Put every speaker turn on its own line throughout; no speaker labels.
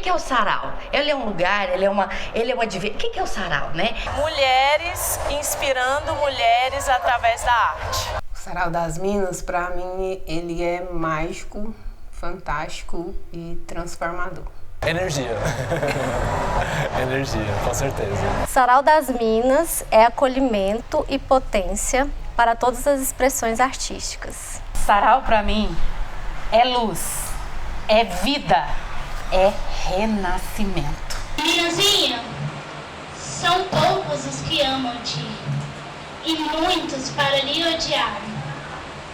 que é o sarau? Ele é um lugar, ele é uma o que é o sarau, né?
Mulheres inspirando mulheres através da arte.
O Sarau das Minas, para mim, ele é mágico, fantástico e transformador.
Energia. Energia, com certeza.
Sarau das Minas é acolhimento e potência para todas as expressões artísticas.
Sarau para mim é luz, é vida, é renascimento.
Minazinha, são poucos os que amam-te e muitos para lhe odiar.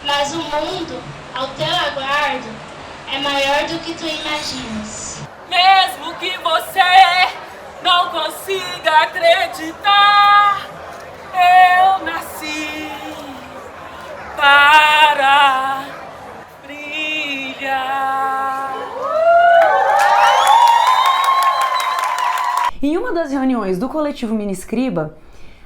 Mas o mundo, ao teu aguardo, é maior do que tu imaginas.
Mesmo que você não consiga acreditar, eu nasci para brilhar.
Em uma das reuniões do coletivo Miniscriba,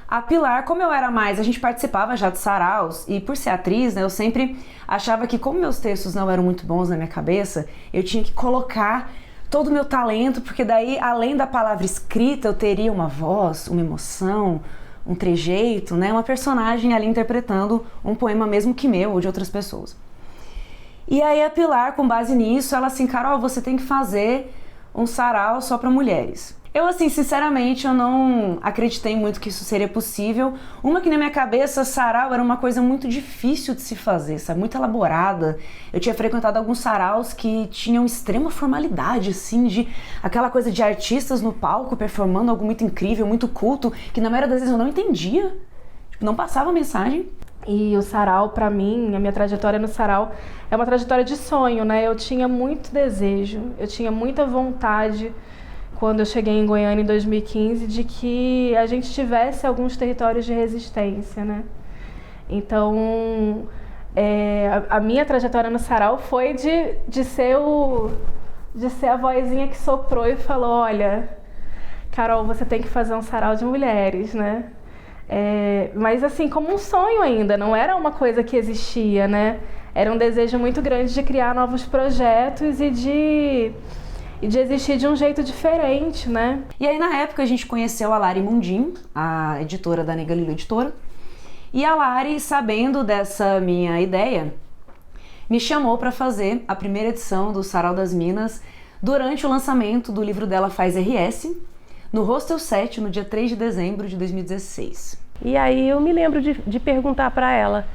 a Pilar, como eu era mais, a gente participava já de saraus e por ser atriz, né, eu sempre achava que como meus textos não eram muito bons na minha cabeça, eu tinha que colocar todo o meu talento, porque daí, além da palavra escrita, eu teria uma voz, uma emoção, um trejeito, né? Uma personagem ali interpretando um poema mesmo que meu ou de outras pessoas. E aí a Pilar, com base nisso, ela assim, Carol, você tem que fazer um sarau só para mulheres. Eu, assim, sinceramente, eu não acreditei muito que isso seria possível. Uma que na minha cabeça, sarau era uma coisa muito difícil de se fazer, sabe? Muito elaborada. Eu tinha frequentado alguns saraus que tinham extrema formalidade, assim, de aquela coisa de artistas no palco performando algo muito incrível, muito culto, que na maioria das vezes eu não entendia. Tipo, não passava a mensagem.
E o sarau, pra mim, a minha trajetória no sarau é uma trajetória de sonho, né? Eu tinha muito desejo, eu tinha muita vontade, quando eu cheguei em Goiânia em 2015, de que a gente tivesse alguns territórios de resistência, né? Então, a minha trajetória no sarau foi de ser a vozinha que soprou e falou, olha, Carol, você tem que fazer um sarau de mulheres, né? Mas assim, como um sonho ainda, não era uma coisa que existia, né? Era um desejo muito grande de criar novos projetos e de existir de um jeito diferente, né?
E aí, na época, a gente conheceu a Lari Mundim, a editora da Nega Lilo Editora. E a Lari, sabendo dessa minha ideia, me chamou para fazer a primeira edição do Sarau das Minas durante o lançamento do livro dela Faz RS, no Hostel 7, no dia 3 de dezembro de 2016.
E aí eu me lembro de perguntar para ela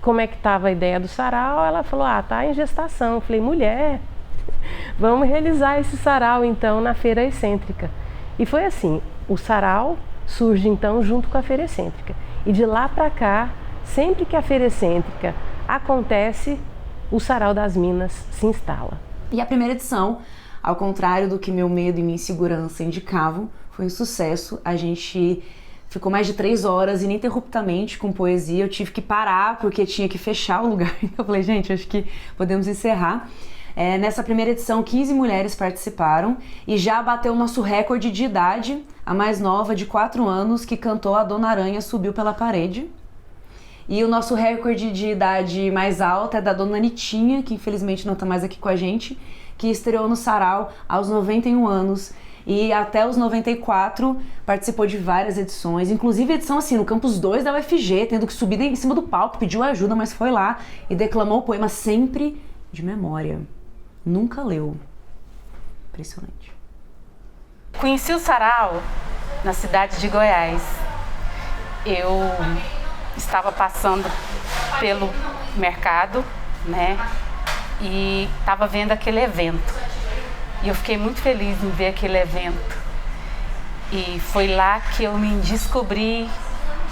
como é que estava a ideia do sarau. Ela falou, tá em gestação. Eu falei, mulher, vamos realizar esse sarau então na Feira Excêntrica. E foi assim, o sarau surge então junto com a Feira Excêntrica. E de lá para cá, sempre que a Feira Excêntrica acontece, o Sarau das Minas se instala.
E a primeira edição, ao contrário do que meu medo e minha insegurança indicavam, foi um sucesso. A gente ficou mais de 3 horas ininterruptamente com poesia. Eu tive que parar porque tinha que fechar o lugar. Eu falei, gente, acho que podemos encerrar. Nessa primeira edição, 15 mulheres participaram e já bateu o nosso recorde de idade. A mais nova, de 4 anos, que cantou A Dona Aranha Subiu Pela Parede. E o nosso recorde de idade mais alta é da Dona Anitinha, que infelizmente não está mais aqui com a gente, que estreou no sarau aos 91 anos e até os 94 participou de várias edições, inclusive edição assim no Campus 2 da UFG, tendo que subir em cima do palco, pediu ajuda, mas foi lá e declamou o poema sempre de memória. Nunca leu. Impressionante.
Conheci o sarau na cidade de Goiás. Eu estava passando pelo mercado, né? E estava vendo aquele evento. E eu fiquei muito feliz em ver aquele evento. E foi lá que eu me descobri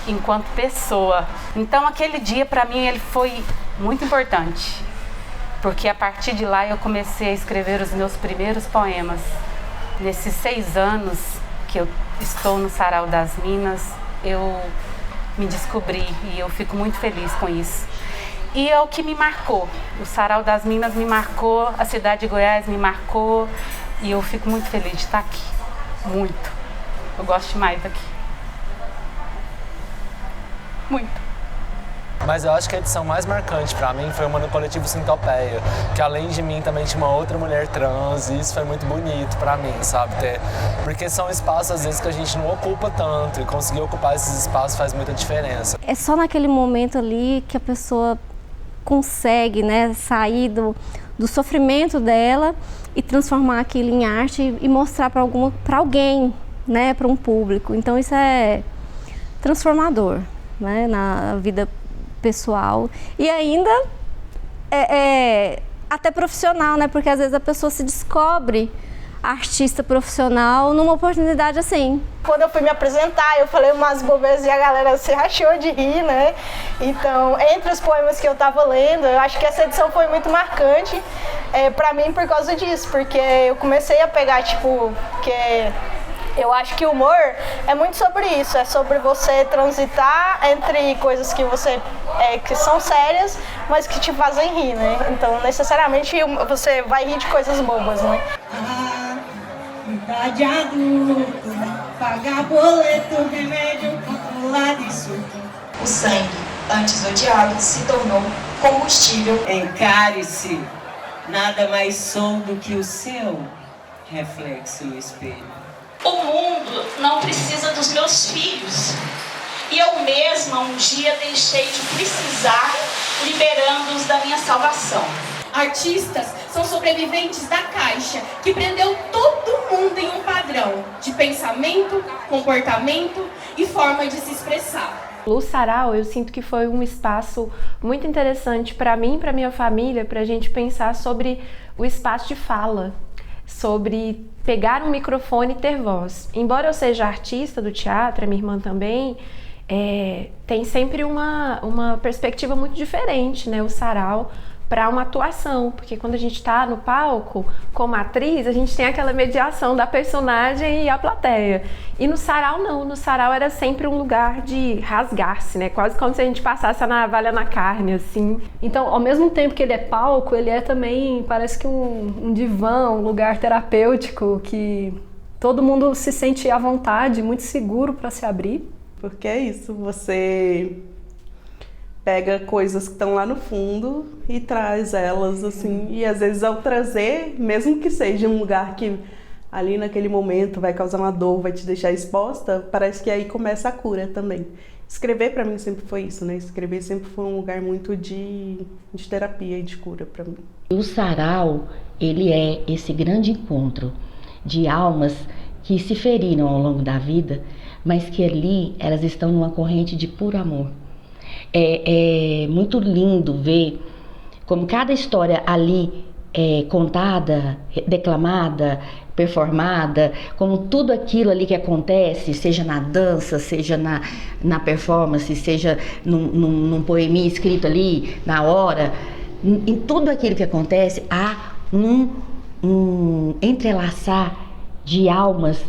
enquanto pessoa. Então aquele dia para mim ele foi muito importante. Porque a partir de lá eu comecei a escrever os meus primeiros poemas. Nesses 6 anos que eu estou no Sarau das Minas, eu me descobri e eu fico muito feliz com isso. E é o que me marcou. O Sarau das Minas me marcou, a cidade de Goiás me marcou e eu fico muito feliz de estar aqui. Muito. Eu gosto demais daqui. Muito.
Mas eu acho que a edição mais marcante pra mim foi uma no coletivo Sintopeia, que além de mim também tinha uma outra mulher trans, e isso foi muito bonito pra mim, sabe? Porque são espaços às vezes que a gente não ocupa tanto, e conseguir ocupar esses espaços faz muita diferença.
É só naquele momento ali que a pessoa consegue, né, sair do sofrimento dela e transformar aquilo em arte e mostrar para alguém, né, para um público. Então isso é transformador, né, na vida pessoal e ainda até profissional, né, porque às vezes a pessoa se descobre artista profissional numa oportunidade assim.
Quando eu fui me apresentar, eu falei umas bobeiras e a galera se rachou de rir, né? Então, entre os poemas que eu tava lendo, eu acho que essa edição foi muito marcante pra mim por causa disso, porque eu comecei a pegar, tipo, que eu acho que o humor é muito sobre isso, é sobre você transitar entre coisas que que são sérias, mas que te fazem rir, né? Então, necessariamente, você vai rir de coisas bobas, né?
Idade adulto, pagar boleto, remédio controlado e surto.
O sangue, antes odiado, se tornou combustível.
Encare-se, nada mais sou do que o seu reflexo no espelho.
O mundo não precisa dos meus filhos. E eu mesma um dia deixei de precisar, liberando-os da minha salvação.
Artistas são sobreviventes da caixa, que prendeu todo mundo em um padrão de pensamento, comportamento e forma de se expressar.
O Sarau, eu sinto que foi um espaço muito interessante para mim e para minha família, para a gente pensar sobre o espaço de fala, sobre pegar um microfone e ter voz. Embora eu seja artista do teatro, a minha irmã também, tem sempre uma perspectiva muito diferente, né, o Sarau, para uma atuação, porque quando a gente está no palco como atriz, a gente tem aquela mediação da personagem e a plateia. E no Sarau não, no Sarau era sempre um lugar de rasgar-se, né? Quase como se a gente passasse a navalha na carne, assim.
Então, ao mesmo tempo que ele é palco, ele é também, parece que um divã, um lugar terapêutico que todo mundo se sente à vontade, muito seguro para se abrir.
Porque é isso, você pega coisas que estão lá no fundo e traz elas, assim, e às vezes ao trazer, mesmo que seja um lugar que ali naquele momento vai causar uma dor, vai te deixar exposta, parece que aí começa a cura também. Escrever pra mim sempre foi isso, né? Escrever sempre foi um lugar muito de terapia e de cura pra mim.
O Sarau, ele é esse grande encontro de almas que se feriram ao longo da vida, mas que ali elas estão numa corrente de puro amor. É muito lindo ver como cada história ali é contada, declamada, performada, como tudo aquilo ali que acontece, seja na dança, seja na performance, seja num poeminha escrito ali na hora, em tudo aquilo que acontece há um entrelaçar de almas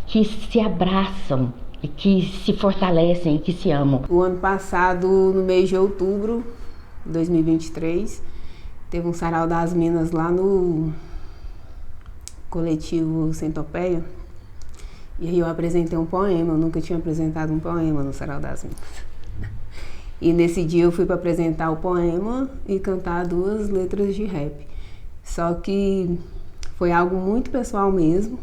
que se abraçam, que se fortalecem e que se amam.
O ano passado, no mês de outubro de 2023, teve um Sarau das Minas lá no coletivo Sintopeia. E aí eu apresentei um poema, eu nunca tinha apresentado um poema no Sarau das Minas. E nesse dia eu fui para apresentar o poema e cantar 2 letras de rap. Só que foi algo muito pessoal mesmo.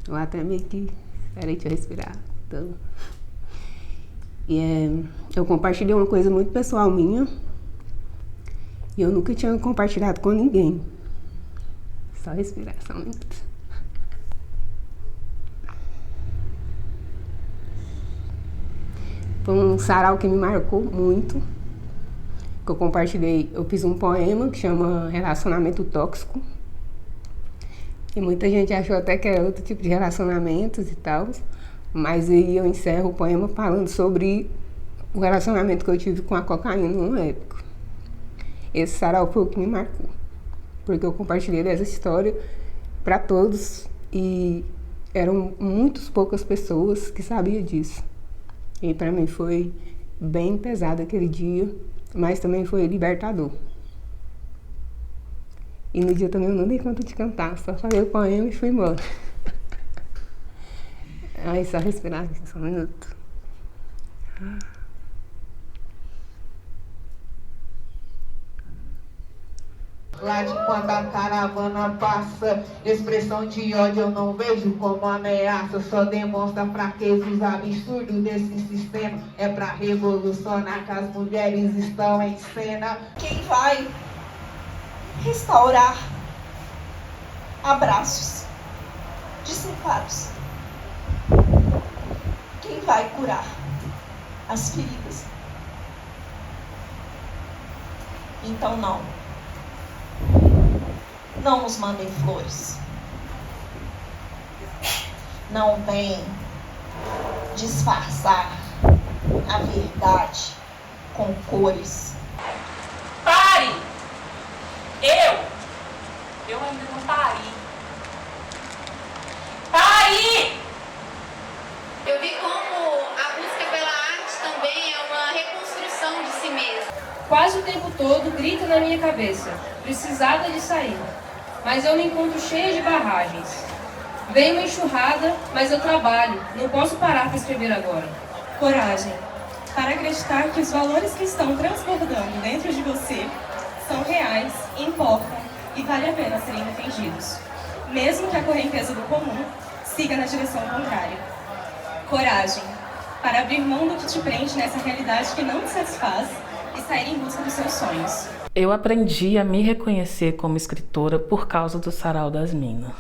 Eu até meio que... Peraí, deixa eu respirar. Então, eu compartilhei uma coisa muito pessoal minha e eu nunca tinha compartilhado com ninguém. Só respirar, só um minuto. Foi um sarau que me marcou muito, que eu compartilhei. Eu fiz um poema que chama Relacionamento Tóxico. E muita gente achou até que era outro tipo de relacionamentos e tal. Mas aí eu encerro o poema falando sobre o relacionamento que eu tive com a cocaína numa época. Esse sarau foi o que me marcou. Porque eu compartilhei dessa história para todos e eram muitas poucas pessoas que sabiam disso. E para mim foi bem pesado aquele dia, mas também foi libertador. E no dia também eu não dei conta de cantar, só falei o poema e fui embora. Ai, só respirar, só um minuto.
Lá de quando a caravana passa, expressão de ódio eu não vejo como ameaça. Só demonstra fraqueza, os absurdos desse sistema. É pra revolucionar que as mulheres estão em cena.
Quem vai restaurar abraços desemparos? Quem vai curar as feridas? Então não nos mandem flores. Não vem disfarçar a verdade com cores.
Pare! Eu ainda não parei. Pare!
Eu vi como a busca pela arte também é uma reconstrução de si mesma.
Quase o tempo todo grita na minha cabeça, precisada de sair. Mas eu me encontro cheia de barragens. Veio uma enxurrada, mas eu trabalho, não posso parar para escrever agora.
Coragem, para acreditar que os valores que estão transbordando dentro de você são reais, importam e vale a pena serem defendidos, mesmo que a correnteza do comum siga na direção contrária. Coragem, para abrir mão do que te prende nessa realidade que não te satisfaz e sair em busca dos seus sonhos.
Eu aprendi a me reconhecer como escritora por causa do Sarau das Minas.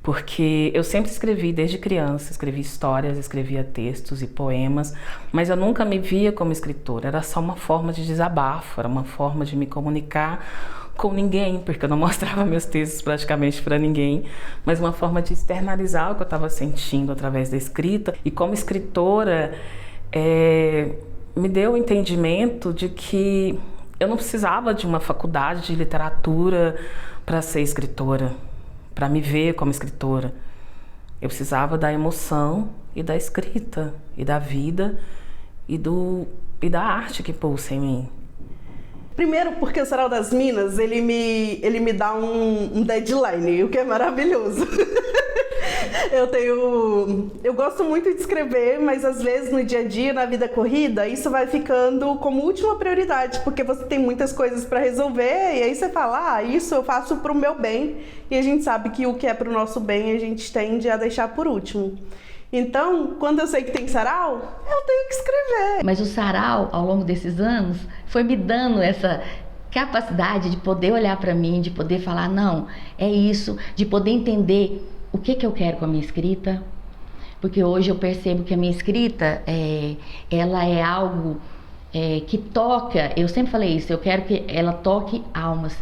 Porque eu sempre escrevi desde criança, escrevi histórias, escrevia textos e poemas, mas eu nunca me via como escritora, era só uma forma de desabafo, era uma forma de me comunicar com ninguém, porque eu não mostrava meus textos praticamente para ninguém, mas uma forma de externalizar o que eu estava sentindo através da escrita. E como escritora, me deu o entendimento de que eu não precisava de uma faculdade de literatura para ser escritora, para me ver como escritora. Eu precisava da emoção e da escrita, e da vida, e da arte que pulsa em mim.
Primeiro porque o Sarau das Minas, ele me dá um deadline, o que é maravilhoso. Eu gosto muito de escrever, mas às vezes no dia a dia, na vida corrida, isso vai ficando como última prioridade, porque você tem muitas coisas para resolver, e aí você fala, isso eu faço pro meu bem, e a gente sabe que o que é pro nosso bem a gente tende a deixar por último. Então, quando eu sei que tem sarau, eu tenho que escrever.
Mas o sarau, ao longo desses anos, foi me dando essa capacidade de poder olhar para mim, de poder falar, não, é isso, de poder entender o que eu quero com a minha escrita. Porque hoje eu percebo que a minha escrita, ela é algo que toca, eu sempre falei isso, eu quero que ela toque almas.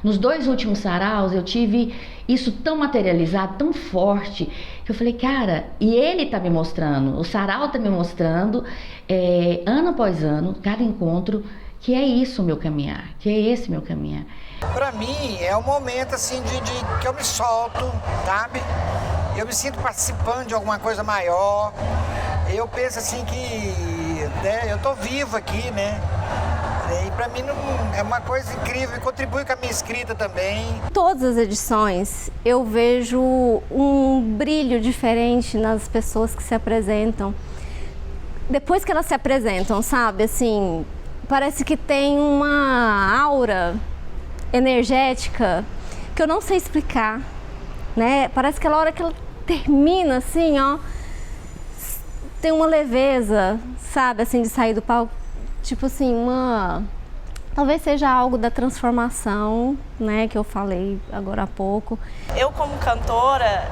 Nos 2 últimos saraus eu tive isso tão materializado, tão forte, que eu falei, cara, e ele tá me mostrando, o sarau tá me mostrando, ano após ano, cada encontro, que é isso o meu caminhar, que é esse meu caminhar.
Pra mim é um momento assim de que eu me solto, sabe? Eu me sinto participando de alguma coisa maior. Eu penso assim que eu tô vivo aqui, né? E pra mim é uma coisa incrível e contribui com a minha escrita também.
Todas as edições eu vejo um brilho diferente nas pessoas que se apresentam. Depois que elas se apresentam, sabe? Assim, parece que tem uma aura energética que eu não sei explicar, né? Parece que a hora que ela termina, assim, ó, tem uma leveza, sabe? Assim, de sair do palco. Tipo assim, talvez seja algo da transformação, né, que eu falei agora há pouco.
Eu, como cantora,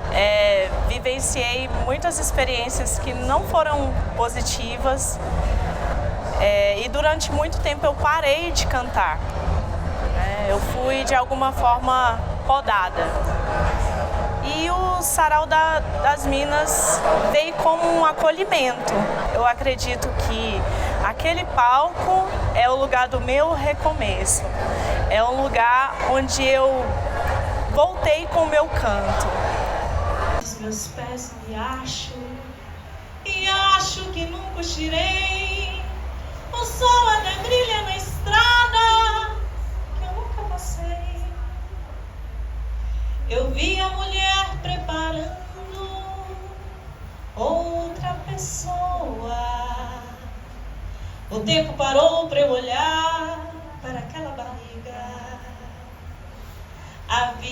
vivenciei muitas experiências que não foram positivas e durante muito tempo eu parei de cantar. Eu fui, de alguma forma, podada. E o Sarau das Minas veio como um acolhimento. Eu acredito que aquele palco é o lugar do meu recomeço. É um lugar onde eu voltei com o meu canto.
Os meus pés no riacho, e acho que nunca os tirei. O sol até brilha na estrada, que eu nunca passei. Eu vi a mulher preparando outra pessoa. O tempo parou para eu olhar para aquela barriga.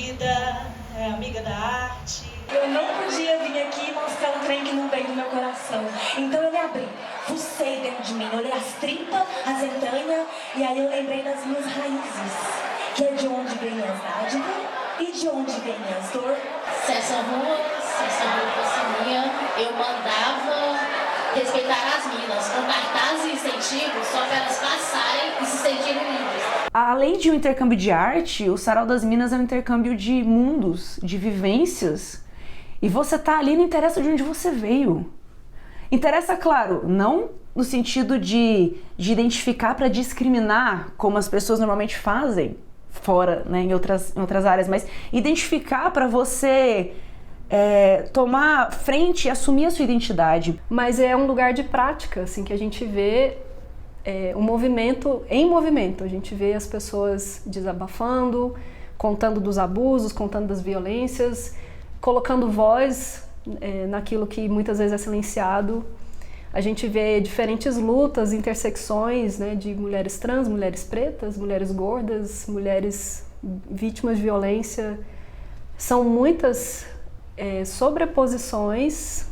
vida, é amiga da arte. Eu não podia vir aqui mostrar um trem que não veio do meu coração. Então eu me abri, fucei dentro de mim, olhei as tripas, as entranhas, e aí eu lembrei das minhas raízes, que é de onde vem as dádivas e de onde vem as dor.
Se essa rua fosse minha, eu mandava respeitar as minas, com cartazes e incentivos só para elas passarem e se sentirem livres.
Além de um intercâmbio de arte, o Sarau das Minas é um intercâmbio de mundos, de vivências. E você tá ali, não interessa de onde você veio. Interessa, claro, não no sentido de identificar para discriminar, como as pessoas normalmente fazem fora, né, em outras áreas, mas identificar para você tomar frente e assumir a sua identidade.
Mas é um lugar de prática, assim, que a gente vê um movimento em movimento. A gente vê as pessoas desabafando, contando dos abusos, contando das violências, colocando voz naquilo que muitas vezes é silenciado. A gente vê diferentes lutas, intersecções, né, de mulheres trans, mulheres pretas, mulheres gordas, mulheres vítimas de violência. São muitas sobreposições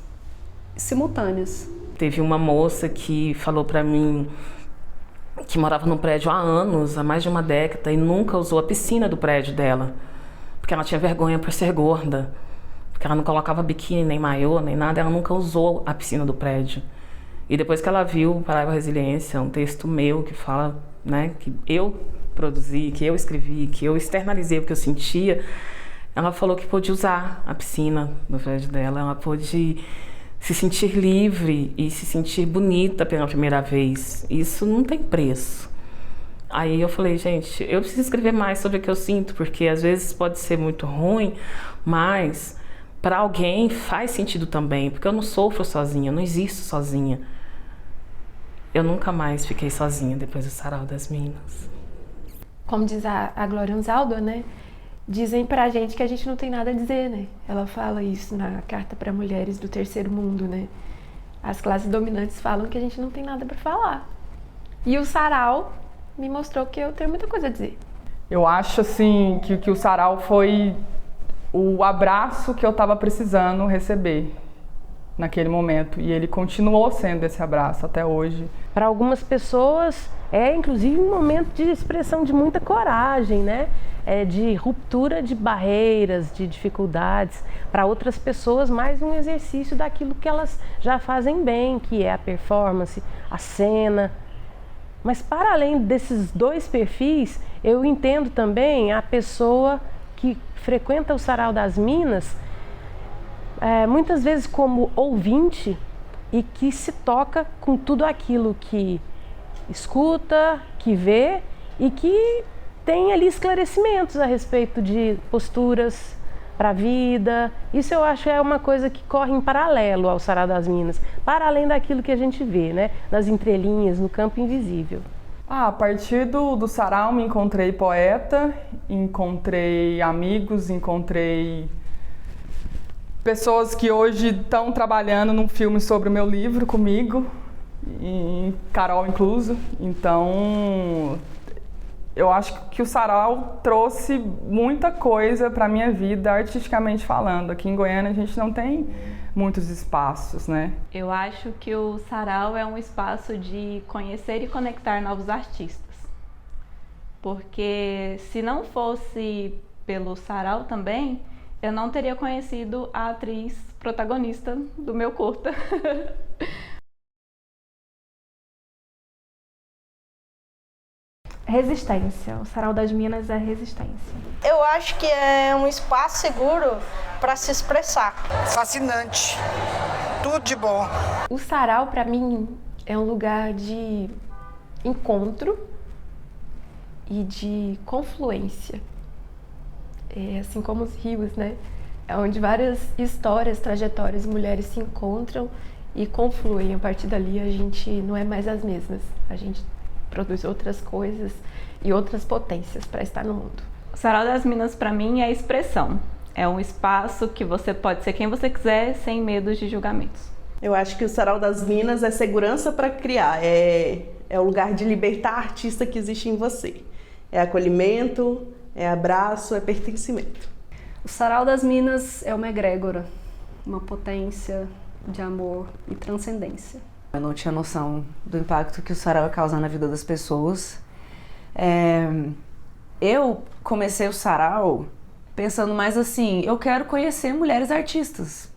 simultâneas.
Teve uma moça que falou pra mim que morava num prédio há anos, há mais de uma década, e nunca usou a piscina do prédio dela, porque ela tinha vergonha por ser gorda, porque ela não colocava biquíni, nem maiô, nem nada, ela nunca usou a piscina do prédio. E depois que ela viu o Paraíba Resiliência, um texto meu que fala, né, que eu produzi, que eu escrevi, que eu externalizei o que eu sentia, ela falou que pôde usar a piscina do prédio dela, ela pôde se sentir livre e se sentir bonita pela primeira vez. Isso não tem preço. Aí eu falei, gente, eu preciso escrever mais sobre o que eu sinto, porque às vezes pode ser muito ruim, mas para alguém faz sentido também, porque eu não sofro sozinha, eu não existo sozinha. Eu nunca mais fiquei sozinha depois do Sarau das Minas.
Como diz a Glória Anzaldo, né? Dizem pra gente que a gente não tem nada a dizer, né? Ela fala isso na Carta para Mulheres do Terceiro Mundo, né? As classes dominantes falam que a gente não tem nada para falar. E o Sarau me mostrou que eu tenho muita coisa a dizer.
Eu acho, assim, que o Sarau foi o abraço que eu estava precisando receber naquele momento. E ele continuou sendo esse abraço até hoje.
Para algumas pessoas é, inclusive, um momento de expressão de muita coragem, né? De ruptura de barreiras, de dificuldades. Para outras pessoas, mais um exercício daquilo que elas já fazem bem, que é a performance, a cena. Mas para além desses dois perfis, eu entendo também a pessoa que frequenta o Sarau das Minas, muitas vezes como ouvinte, e que se toca com tudo aquilo que escuta, que vê e que tem ali esclarecimentos a respeito de posturas para a vida. Isso eu acho é uma coisa que corre em paralelo ao Sarau das Minas, para além daquilo que a gente vê, né, nas entrelinhas, no campo invisível.
A partir do Sarau me encontrei poeta, encontrei amigos, encontrei pessoas que hoje estão trabalhando num filme sobre o meu livro comigo, e Carol incluso. Então, eu acho que o Sarau trouxe muita coisa para a minha vida, artisticamente falando. Aqui em Goiânia a gente não tem muitos espaços, né?
Eu acho que o Sarau é um espaço de conhecer e conectar novos artistas. Porque se não fosse pelo Sarau também, eu não teria conhecido a atriz protagonista do meu curta.
Resistência. O Sarau das Minas é resistência.
Eu acho que é um espaço seguro para se expressar.
Fascinante. Tudo de bom.
O Sarau, para mim, é um lugar de encontro e de confluência. É assim como os rios, né? É onde várias histórias, trajetórias, mulheres se encontram e confluem. A partir dali, a gente não é mais as mesmas. A gente produz outras coisas e outras potências para estar no mundo.
O Sarau das Minas, para mim, é expressão. É um espaço que você pode ser quem você quiser, sem medo de julgamentos.
Eu acho que o Sarau das Minas é segurança para criar, é o lugar de libertar a artista que existe em você. É acolhimento, é abraço, é pertencimento.
O Sarau das Minas é uma egrégora, uma potência de amor e transcendência.
Eu não tinha noção do impacto que o sarau ia causar na vida das pessoas. Eu comecei o sarau pensando mais assim, eu quero conhecer mulheres artistas.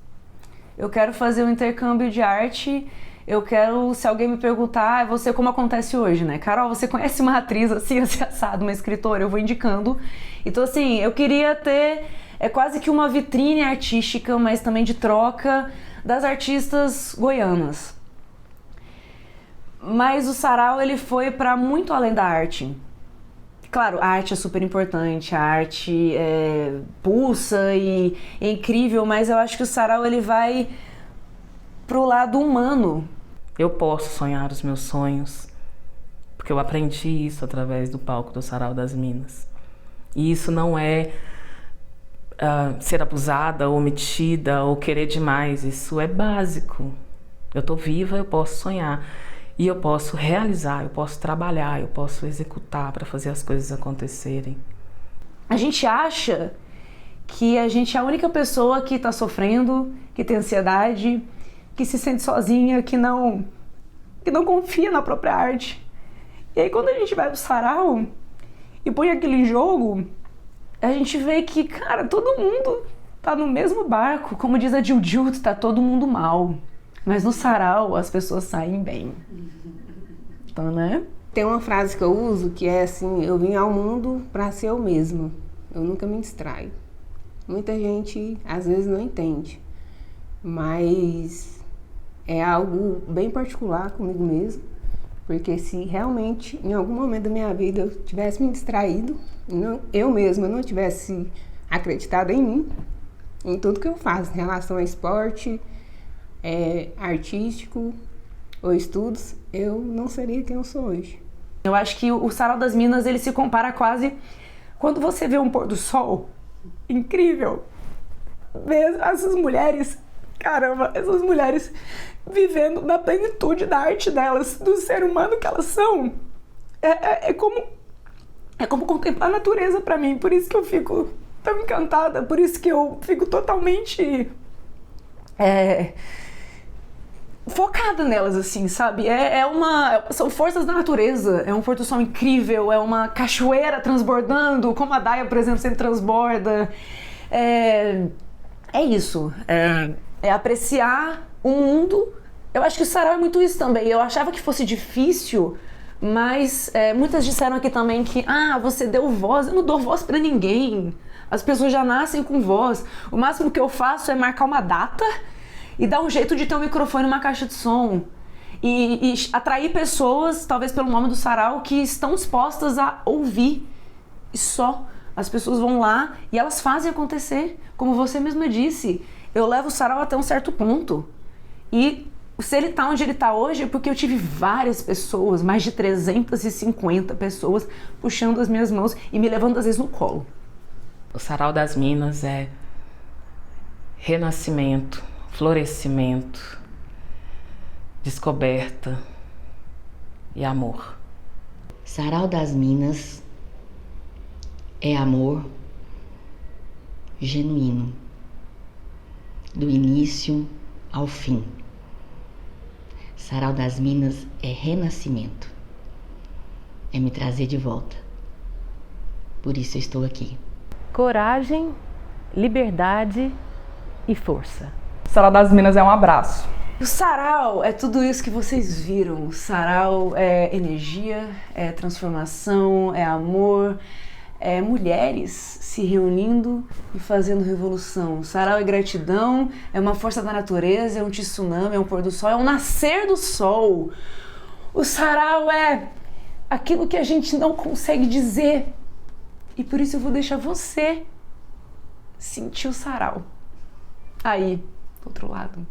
Eu quero fazer um intercâmbio de arte, eu quero, se alguém me perguntar, você como acontece hoje, né? Carol, você conhece uma atriz assim, assado, uma escritora? Eu vou indicando. Então assim, eu queria ter quase que uma vitrine artística, mas também de troca das artistas goianas. Mas o sarau, ele foi para muito além da arte. Claro, a arte é super importante, a arte pulsa e é incrível, mas eu acho que o sarau, ele vai pro lado humano.
Eu posso sonhar os meus sonhos, porque eu aprendi isso através do palco do Sarau das Minas. E isso não é ser abusada, ou metida, ou querer demais, isso é básico. Eu tô viva, eu posso sonhar. E eu posso realizar, eu posso trabalhar, eu posso executar para fazer as coisas acontecerem.
A gente acha que a gente é a única pessoa que está sofrendo, que tem ansiedade, que se sente sozinha, que não confia na própria arte. E aí quando a gente vai pro sarau e põe aquilo em jogo, a gente vê que, cara, todo mundo tá no mesmo barco. Como diz a Jiu-Jitsu, tá todo mundo mal. Mas no sarau as pessoas saem bem. Então, né?
Tem uma frase que eu uso que é assim: eu vim ao mundo para ser eu mesma. Eu nunca me distraio. Muita gente às vezes não entende, mas é algo bem particular comigo mesmo, porque se realmente em algum momento da minha vida eu tivesse me distraído, eu mesma não tivesse acreditado em mim, em tudo que eu faço em relação a esporte, artístico ou estudos, eu não seria quem eu sou hoje.
Eu acho que o Sarau das Minas, ele se compara quase quando você vê um pôr do sol incrível, ver essas mulheres, caramba, essas mulheres vivendo na plenitude da arte delas, do ser humano que elas são. É como contemplar a natureza pra mim, por isso que eu fico tão encantada, por isso que eu fico totalmente focada nelas, assim, sabe? São forças da natureza, é um pôr do sol incrível, é uma cachoeira transbordando, como a Daia, por exemplo, sempre transborda. É isso, é apreciar o mundo. Eu acho que o sarau é muito isso também. Eu achava que fosse difícil, mas muitas disseram aqui também que você deu voz. Eu não dou voz pra ninguém. As pessoas já nascem com voz. O máximo que eu faço é marcar uma data e dar um jeito de ter um microfone e uma caixa de som. E atrair pessoas, talvez pelo nome do sarau, que estão dispostas a ouvir. E só. As pessoas vão lá e elas fazem acontecer. Como você mesma disse, eu levo o sarau até um certo ponto. E se ele tá onde ele tá hoje é porque eu tive várias pessoas, mais de 350 pessoas, puxando as minhas mãos e me levando às vezes no colo.
O Sarau das Minas é renascimento, florescimento, descoberta e amor.
Sarau das Minas é amor genuíno, do início ao fim. Sarau das Minas é renascimento, é me trazer de volta. Por isso eu estou aqui.
Coragem, liberdade e força.
O Sarau das Minas é um abraço.
O sarau é tudo isso que vocês viram. O sarau é energia, é transformação, é amor, é mulheres se reunindo e fazendo revolução. O sarau é gratidão, é uma força da natureza, é um tsunami, é um pôr do sol, é um nascer do sol. O sarau é aquilo que a gente não consegue dizer. E por isso eu vou deixar você sentir o sarau aí, do outro lado.